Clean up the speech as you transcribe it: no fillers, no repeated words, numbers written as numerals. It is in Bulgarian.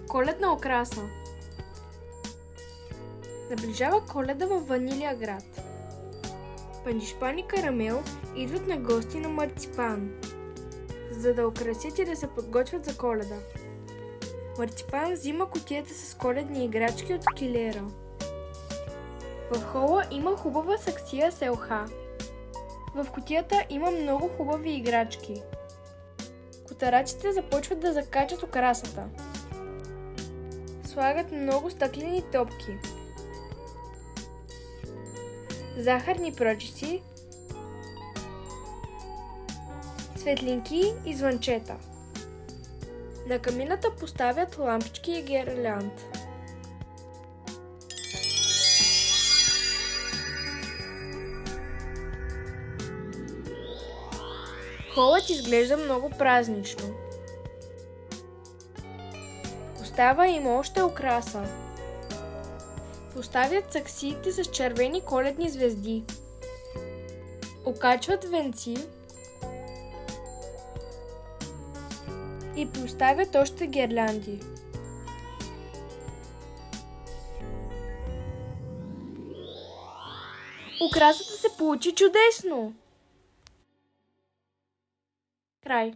Коледна украса. Наближава Коледа във Ванилия град. Панишпан и Карамел идват на гости на Марципан, за да украсят и да се подготвят за Коледа. Марципан взима кутията с коледни играчки от килера. В хола има хубава саксия с елха. В кутията има много хубави играчки. Котараците започват да закачат украсата. Слагат много стъклени топки, захарни пръчици, светлинки и звънчета. На камината поставят лампички и гирлянд. Холът изглежда много празнично. Остава им още украса. Поставят саксиите с червени коледни звезди. Окачват венци и поставят още гирлянди. Украсата се получи чудесно! Край.